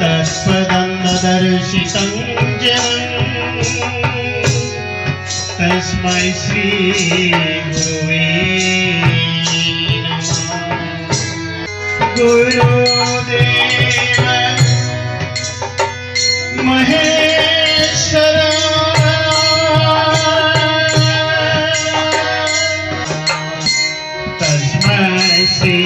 तस्मदन्नदर्शितं तस्मै श्री गुरुवे नमः। गुरुदेव महेश्वर तस्मै श्री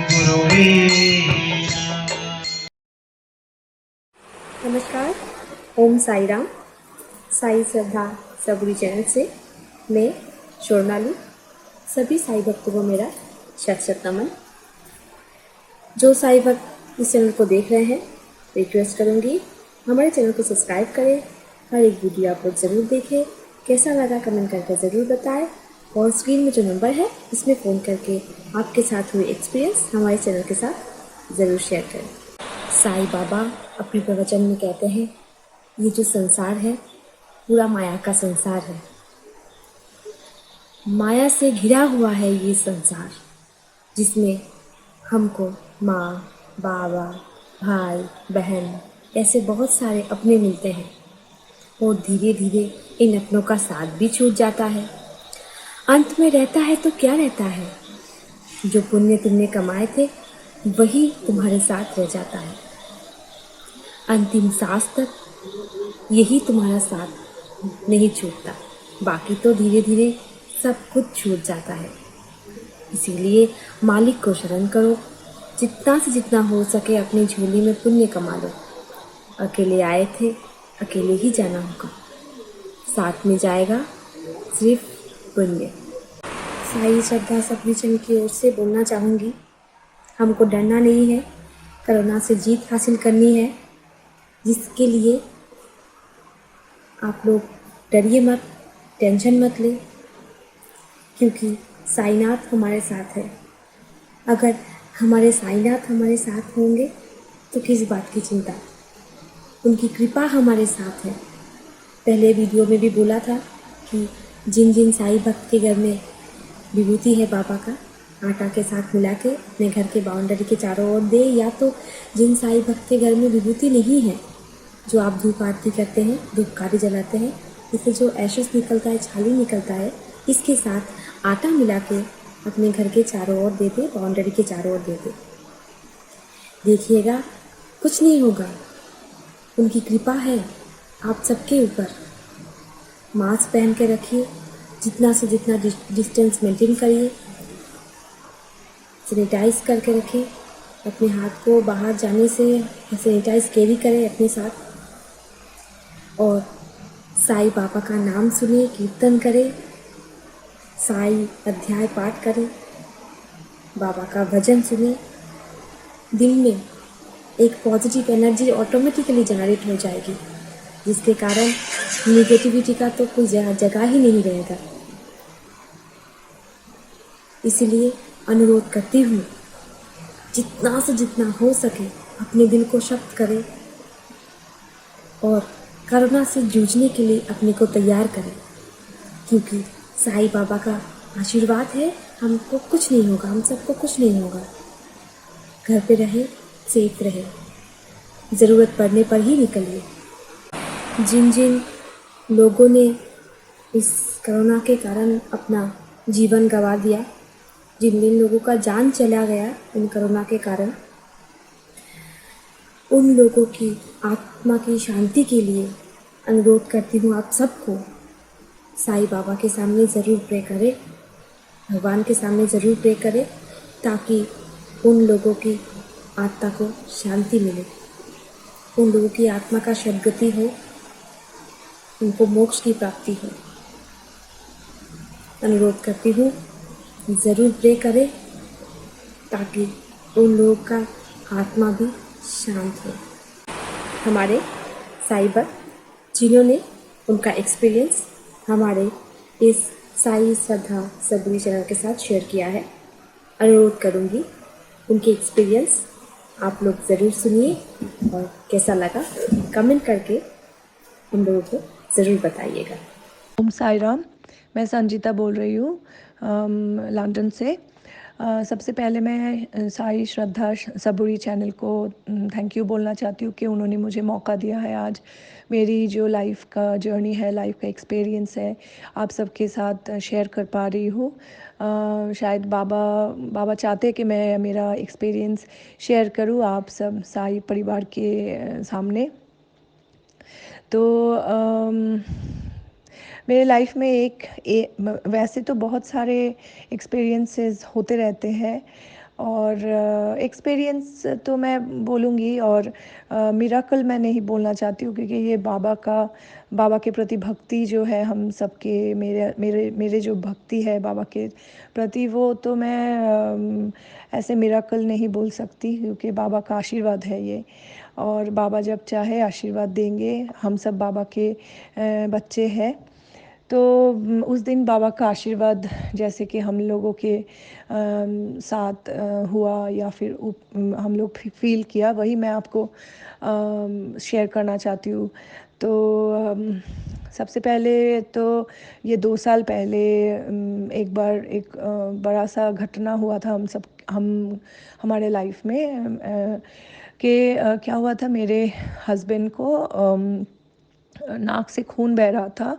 गुरुवे। नमस्कार, ओम साई राम। साई श्रद्धा सबरी चैनल से मैं शोरनाली सभी साई भक्तों को मेरा शत शत नमन। जो साई भक्त इस चैनल को देख रहे हैं, रिक्वेस्ट करूंगी हमारे चैनल को सब्सक्राइब करें, हर एक वीडियो आप लोग ज़रूर देखें, कैसा लगा कमेंट करके ज़रूर बताएं और स्क्रीन में जो नंबर है इसमें फ़ोन करके आपके साथ हुए एक्सपीरियंस हमारे चैनल के साथ ज़रूर शेयर करें। साई बाबा अपने प्रवचन में कहते हैं, ये जो संसार है पूरा माया का संसार है। माया से घिरा हुआ है ये संसार, जिसमें हमको माँ, बाबा, भाई, बहन ऐसे बहुत सारे अपने मिलते हैं और धीरे धीरे इन अपनों का साथ भी छूट जाता है। अंत में रहता है तो क्या रहता है, जो पुण्य तुमने कमाए थे वही तुम्हारे साथ रह जाता है। अंतिम सांस तक यही तुम्हारा साथ नहीं छूटता, बाकी तो धीरे धीरे सब कुछ छूट जाता है। इसीलिए मालिक को शरण करो, जितना से जितना हो सके अपनी झोली में पुण्य कमा लो। अकेले आए थे, अकेले ही जाना होगा, साथ में जाएगा सिर्फ पुण्य। साई श्रद्धा सबरी चैनल की ओर से बोलना चाहूँगी, हमको डरना नहीं है, कोरोना से जीत हासिल करनी है, जिसके लिए आप लोग डरिए मत, टेंशन मत ले, क्योंकि साईनाथ हमारे साथ है। अगर हमारे साईनाथ हमारे साथ होंगे तो किस बात की चिंता, उनकी कृपा हमारे साथ है। पहले वीडियो में भी बोला था कि जिन जिन साई भक्त के घर में विभूति है बाबा का, आटा के साथ मिला के अपने घर के बाउंड्री के चारों ओर दे, या तो जिन साई भक्त के घर में विभूति नहीं है, जो आप धूप आरती करते हैं, धूपकारी जलाते हैं, इससे जो एशेस निकलता है, छाली निकलता है, इसके साथ आटा मिला के अपने घर के चारों ओर दे दे, बाउंड्री के चारों ओर दे दे। देखिएगा कुछ नहीं होगा, उनकी कृपा है आप सबके ऊपर। मास्क पहन के रखिए, जितना से जितना डिस्टेंस मेंटेन करिए, सैनिटाइज करके रखें, अपने हाथ को बाहर जाने से सैनिटाइज कैरी करें अपने साथ, और साई बाबा का नाम सुने, कीर्तन करें, साई अध्याय पाठ करें, बाबा का भजन सुने। दिल में एक पॉजिटिव एनर्जी ऑटोमेटिकली जनरेट हो जाएगी, जिसके कारण निगेटिविटी का तो कोई जगह ही नहीं रहेगा। इसलिए अनुरोध करती हूँ, जितना से जितना हो सके अपने दिल को शक्त करें और कोरोना से जूझने के लिए अपने को तैयार करें, क्योंकि साई बाबा का आशीर्वाद है, हमको कुछ नहीं होगा, हम सबको कुछ नहीं होगा। घर पे रहे, सेफ रहे, ज़रूरत पड़ने पर ही निकलिए। जिन जिन लोगों ने इस कोरोना के कारण अपना जीवन गंवा दिया, जिन जिन लोगों का जान चला गया इन कोरोना के कारण, उन लोगों की आत्मा की शांति के लिए अनुरोध करती हूँ आप सबको, साई बाबा के सामने ज़रूर प्रे करें, भगवान के सामने ज़रूर प्रे करें, ताकि उन लोगों की आत्मा को शांति मिले, उन लोगों की आत्मा का सद्गति हो, उनको मोक्ष की प्राप्ति हो। अनुरोध करती हूँ ज़रूर प्रे करें, ताकि उन लोगों का आत्मा भी शांत हो। हमारे साई भक्त जिन्होंने उनका एक्सपीरियंस हमारे इस साई श्रद्धा सबरी चैनल के साथ शेयर किया है, अनुरोध करूँगी उनके एक्सपीरियंस आप लोग ज़रूर सुनिए और कैसा लगा कमेंट करके हम लोगों को ज़रूर बताइएगा। ओम साई राम। मैं संजीता बोल रही हूँ लंदन से। सबसे पहले मैं साई श्रद्धा सबूरी चैनल को थैंक यू बोलना चाहती हूँ कि उन्होंने मुझे मौका दिया है आज मेरी जो लाइफ का जर्नी है, लाइफ का एक्सपीरियंस है, आप सबके साथ शेयर कर पा रही हूँ। शायद बाबा बाबा चाहते कि मैं मेरा एक्सपीरियंस शेयर करूँ आप सब साई परिवार के सामने। तो मेरे लाइफ में वैसे तो बहुत सारे एक्सपीरियंसेस होते रहते हैं और एक्सपीरियंस तो मैं बोलूँगी और मिराकल मैं नहीं बोलना चाहती हूँ क्योंकि ये बाबा के प्रति भक्ति जो है हम सबके मेरे मेरे मेरे जो भक्ति है बाबा के प्रति वो तो मैं ऐसे मिराकल नहीं बोल सकती क्योंकि बाबा का आशीर्वाद है ये और बाबा जब चाहे आशीर्वाद देंगे। हम सब बाबा के बच्चे हैं। तो उस दिन बाबा का आशीर्वाद जैसे कि हम लोगों के साथ हुआ या फिर हम लोग फील किया वही मैं आपको शेयर करना चाहती हूँ। तो सबसे पहले तो ये 2 साल पहले एक बार एक बड़ा सा घटना हुआ था हम हमारे लाइफ में कि क्या हुआ था मेरे हस्बैंड को नाक से खून बह रहा था,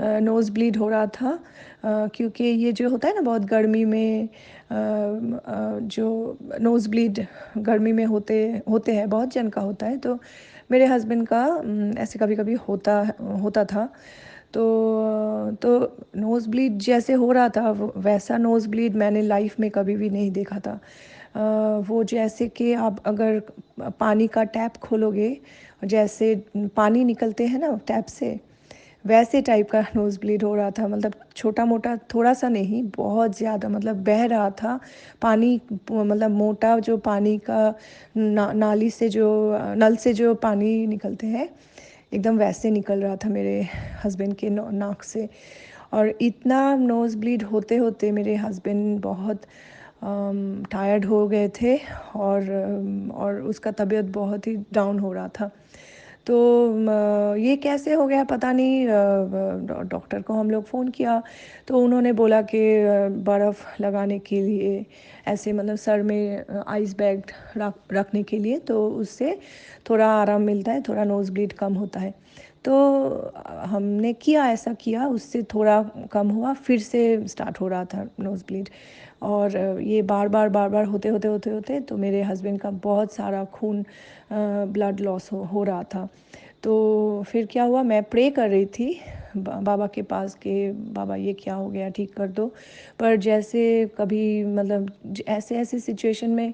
नोज़ ब्लीड हो रहा था क्योंकि ये जो होता है ना बहुत गर्मी में जो नोज़ ब्लीड गर्मी में होते होते हैं बहुत जन का होता है। तो मेरे हस्बैंड का ऐसे कभी कभी होता होता था। तो नोज़ ब्लीड जैसे हो रहा था वैसा नोज़ ब्लीड मैंने लाइफ में कभी भी नहीं देखा था। वो जैसे कि आप अगर पानी का टैप खोलोगे जैसे पानी निकलते हैं ना टैप से वैसे टाइप का नोज़ ब्लीड हो रहा था। मतलब छोटा मोटा थोड़ा सा नहीं बहुत ज़्यादा मतलब बह रहा था पानी। मतलब मोटा जो पानी का नाली से जो नल से जो पानी निकलते हैं एकदम वैसे निकल रहा था मेरे हस्बैंड के नाक से। और इतना नोज़ ब्लीड होते होते मेरे हस्बैंड बहुत टायर्ड हो गए थे और उसका तबीयत बहुत ही डाउन हो रहा था। तो ये कैसे हो गया पता नहीं। डॉक्टर को हम लोग फ़ोन किया तो उन्होंने बोला कि बर्फ़ लगाने के लिए ऐसे मतलब सर में आइस बैग रखने के लिए तो उससे थोड़ा आराम मिलता है, थोड़ा नोज़ ब्लीड कम होता है। तो हमने किया ऐसा किया उससे थोड़ा कम हुआ फिर से स्टार्ट हो रहा था नोज़ ब्लीड। और ये बार बार होते तो मेरे हस्बैंड का बहुत सारा खून ब्लड लॉस हो रहा था। तो फिर क्या हुआ मैं प्रे कर रही थी बाबा के पास कि बाबा ये क्या हो गया ठीक कर दो। पर जैसे कभी मतलब ऐसे ऐसे सिचुएशन में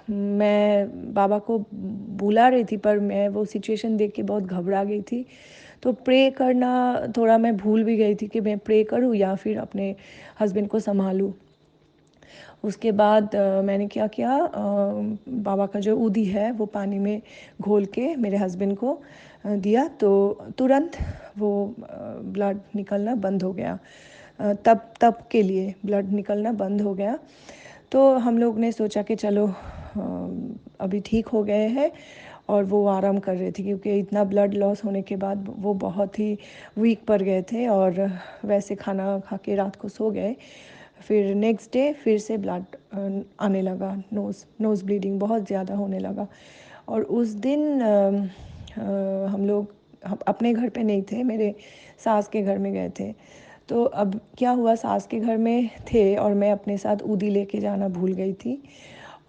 मैं बाबा को बुला रही थी पर मैं वो सिचुएशन देख के बहुत घबरा गई थी। तो प्रे करना थोड़ा मैं भूल भी गई थी कि मैं प्रे करूँ या फिर अपने हस्बैंड को संभालूँ। उसके बाद मैंने क्या किया बाबा का जो ऊदी है वो पानी में घोल के मेरे हस्बैंड को दिया तो तुरंत वो ब्लड निकलना बंद हो गया। तब के लिए ब्लड निकलना बंद हो गया। तो हम लोग ने सोचा कि चलो अभी ठीक हो गए हैं और वो आराम कर रहे थे क्योंकि इतना ब्लड लॉस होने के बाद वो बहुत ही वीक पड़ गए थे और वैसे खाना खा के रात को सो गए। फिर नेक्स्ट डे फिर से ब्लड आने लगा, नोज़ ब्लीडिंग बहुत ज़्यादा होने लगा। और उस दिन हम लोग अपने घर पे नहीं थे, मेरे सास के घर में गए थे। तो अब क्या हुआ सास के घर में थे और मैं अपने साथ ऊदी लेके जाना भूल गई थी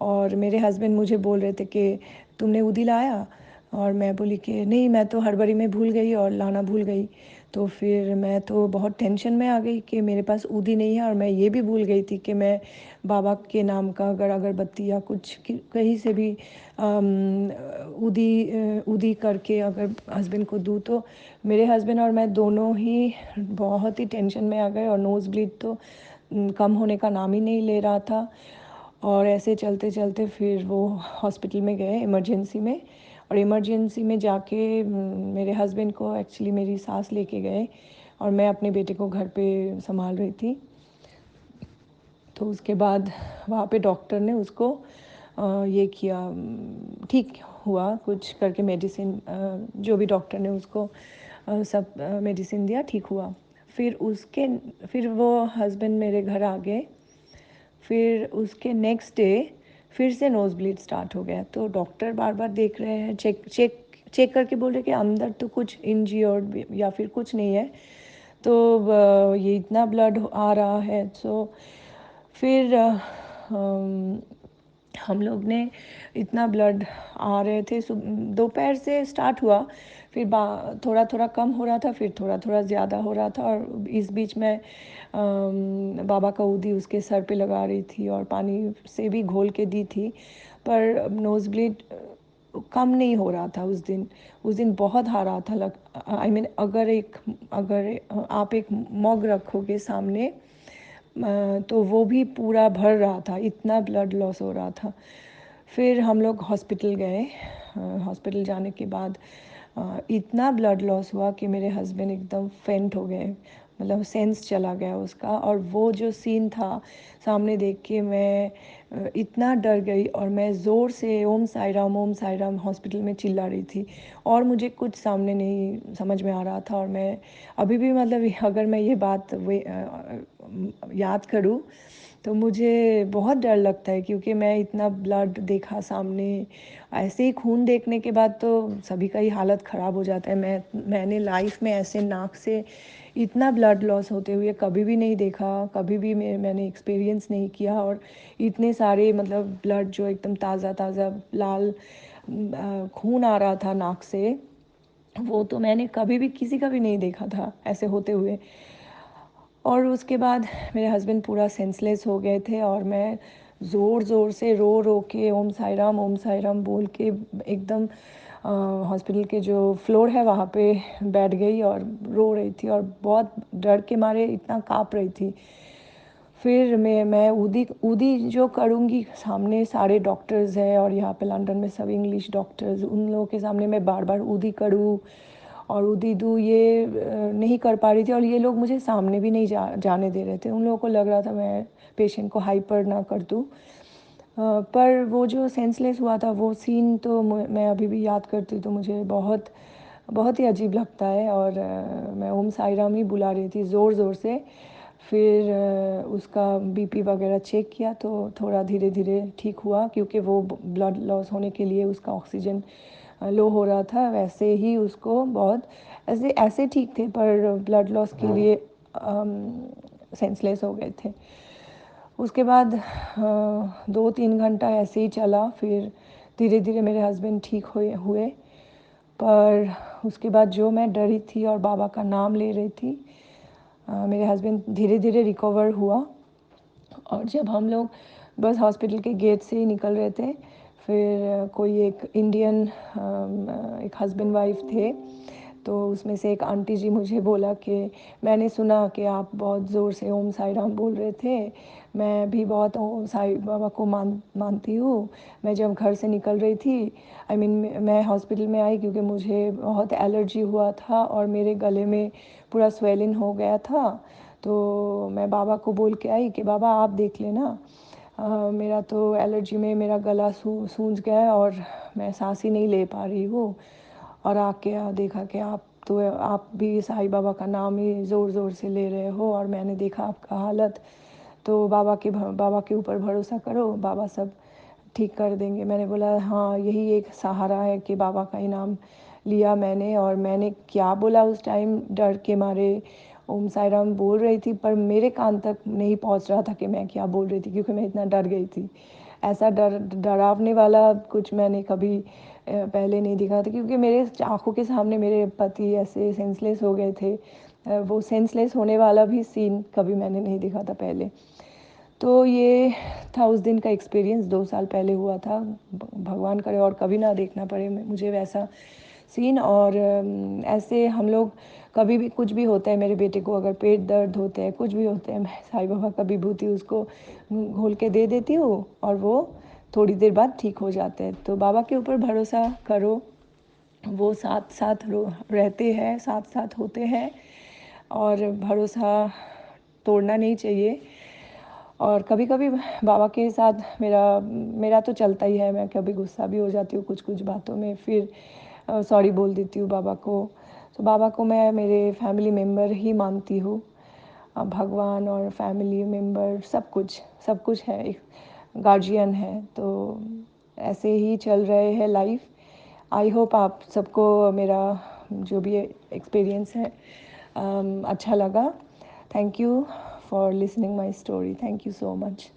और मेरे हस्बैंड मुझे बोल रहे थे कि तुमने ऊदी लाया और मैं बोली कि नहीं मैं तो हड़बड़ी में भूल गई और लाना भूल गई। तो फिर मैं तो बहुत टेंशन में आ गई कि मेरे पास ऊदी नहीं है और मैं ये भी भूल गई थी कि मैं बाबा के नाम का अगर अगरबत्ती या कुछ कहीं से भी ऊदी करके अगर हस्बैंड को दूँ तो मेरे हस्बैंड और मैं दोनों ही बहुत ही टेंशन में आ गए और नोज़ ब्लीड तो कम होने का नाम ही नहीं ले रहा था। और ऐसे चलते चलते फिर वो हॉस्पिटल में गए इमरजेंसी में और इमरजेंसी में जाके मेरे हस्बैंड को एक्चुअली मेरी सास लेके गए और मैं अपने बेटे को घर पे संभाल रही थी। तो उसके बाद वहाँ पे डॉक्टर ने उसको ये किया, ठीक हुआ कुछ करके मेडिसिन जो भी डॉक्टर ने उसको सब मेडिसिन दिया ठीक हुआ। फिर वो हस्बैंड मेरे घर आ गए। फिर उसके नेक्स्ट डे फिर से नोज़ ब्लीड स्टार्ट हो गया। तो डॉक्टर बार बार देख रहे हैं, चेक चेक चेक करके बोल रहे कि अंदर तो कुछ इंज्योर्ड या फिर कुछ नहीं है, तो ये इतना ब्लड आ रहा है। तो फिर हम लोग ने इतना ब्लड आ रहे थे, दोपहर से स्टार्ट हुआ, फिर थोड़ा थोड़ा कम हो रहा था, फिर थोड़ा थोड़ा ज़्यादा हो रहा था। और इस बीच में बाबा का ऊदी उसके सर पे लगा रही थी और पानी से भी घोल के दी थी, पर नोज़ ब्लीड कम नहीं हो रहा था उस दिन बहुत आ रहा था। आई मीन अगर आप एक मग रखोगे सामने, तो वो भी पूरा भर रहा था, इतना ब्लड लॉस हो रहा था। फिर हम लोग हॉस्पिटल गए। हॉस्पिटल जाने के बाद इतना ब्लड लॉस हुआ कि मेरे हस्बैंड एकदम फेंट हो गए, मतलब सेंस चला गया उसका। और वो जो सीन था सामने देख के मैं इतना डर गई, और मैं ज़ोर से ओम साई राम हॉस्पिटल में चिल्ला रही थी, और मुझे कुछ सामने नहीं समझ में आ रहा था। और मैं अभी भी, मतलब अगर मैं ये बात याद करूँ तो मुझे बहुत डर लगता है, क्योंकि मैं इतना ब्लड देखा सामने। ऐसे ही खून देखने के बाद तो सभी का ही हालत ख़राब हो जाता है। मैंने लाइफ में ऐसे नाक से इतना ब्लड लॉस होते हुए कभी भी नहीं देखा, कभी भी मैंने एक्सपीरियंस नहीं किया। और इतने सारे, मतलब ब्लड जो एकदम ताज़ा ताज़ा लाल खून आ रहा था नाक से, वो तो मैंने कभी भी किसी का भी नहीं देखा था ऐसे होते हुए। और उसके बाद मेरे हस्बैंड पूरा सेंसलेस हो गए थे, और मैं ज़ोर ज़ोर से रो रो के ओम साई राम बोल के एकदम हॉस्पिटल के जो फ्लोर है वहाँ पे बैठ गई और रो रही थी, और बहुत डर के मारे इतना काँप रही थी। फिर मैं ऊदी ऊदी जो करूँगी, सामने सारे डॉक्टर्स हैं और यहाँ पे लंदन में सब इंग्लिश डॉक्टर्स, उन लोगों के सामने मैं बार बार ऊदी करूँ और ऊदी दूँ, ये नहीं कर पा रही थी। और ये लोग मुझे सामने भी नहीं जाने दे रहे थे। उन लोगों को लग रहा था मैं पेशेंट को हाइपर ना कर दूँ। पर वो जो सेंसलेस हुआ था वो सीन तो मैं अभी भी याद करती हूँ तो मुझे बहुत बहुत ही अजीब लगता है। और मैं ओम साई राम ही बुला रही थी ज़ोर ज़ोर से। फिर उसका बीपी वगैरह चेक किया तो थोड़ा धीरे धीरे ठीक हुआ, क्योंकि वो ब्लड लॉस होने के लिए उसका ऑक्सीजन लो हो रहा था। वैसे ही उसको बहुत ऐसे ऐसे ठीक थे, पर ब्लड लॉस के लिए सेंसलेस हो गए थे। उसके बाद 2-3 घंटा ऐसे ही चला, फिर धीरे धीरे मेरे हस्बैंड ठीक हुए। पर उसके बाद जो मैं डरी थी और बाबा का नाम ले रही थी, मेरे हस्बैंड धीरे धीरे रिकवर हुआ। और जब हम लोग बस हॉस्पिटल के गेट से ही निकल रहे थे, फिर कोई एक इंडियन एक हस्बैंड वाइफ थे, तो उसमें से एक आंटी जी मुझे बोला कि मैंने सुना कि आप बहुत ज़ोर से ओम साई राम बोल रहे थे, मैं भी बहुत ओम साई बाबा को मानती हूँ। मैं जब घर से निकल रही थी, आई मीन मैं हॉस्पिटल में आई, क्योंकि मुझे बहुत एलर्जी हुआ था और मेरे गले में पूरा स्वेलिंग हो गया था। तो मैं बाबा को बोल के आई कि बाबा आप देख लेना, मेरा तो एलर्जी में मेरा गला सूंझ गया है और मैं सांस ही नहीं ले पा रही हूँ। और आके देखा कि आप भी साईं बाबा का नाम ही ज़ोर ज़ोर से ले रहे हो, और मैंने देखा आपका हालत। तो बाबा के ऊपर भरोसा करो, बाबा सब ठीक कर देंगे। मैंने बोला हाँ, यही एक सहारा है कि बाबा का ही नाम लिया मैंने। और मैंने क्या बोला उस टाइम, डर के मारे ओम साई राम बोल रही थी, पर मेरे कान तक नहीं पहुंच रहा था कि मैं क्या बोल रही थी, क्योंकि मैं इतना डर गई थी। ऐसा डरावने वाला कुछ मैंने कभी पहले नहीं देखा था, क्योंकि मेरे आँखों के सामने मेरे पति ऐसे सेंसलेस हो गए थे। वो सेंसलेस होने वाला भी सीन कभी मैंने नहीं देखा था पहले। तो ये था उस दिन का एक्सपीरियंस, 2 साल पहले हुआ था। भगवान करे और कभी ना देखना पड़े मुझे वैसा सीन। और ऐसे हम लोग कभी भी कुछ भी होता है, मेरे बेटे को अगर पेट दर्द होते हैं, कुछ भी होते हैं, मैं साईं बाबा का विभूति उसको घोल के दे देती हूँ और वो थोड़ी देर बाद ठीक हो जाते हैं। तो बाबा के ऊपर भरोसा करो, वो साथ साथ रहते हैं, साथ साथ होते हैं, और भरोसा तोड़ना नहीं चाहिए। और कभी कभी बाबा के साथ मेरा मेरा तो चलता ही है, मैं कभी गुस्सा भी हो जाती हूँ कुछ कुछ बातों में, फिर सॉरी बोल देती हूँ बाबा को। तो बाबा को मैं मेरे फैमिली मेम्बर ही मानती हूँ। भगवान और फैमिली मेम्बर सब कुछ है, एक गार्जियन है। तो ऐसे ही चल रहे हैं लाइफ। आई होप आप सबको मेरा जो भी एक्सपीरियंस है अच्छा लगा। Thank you for listening my story. Thank you so much.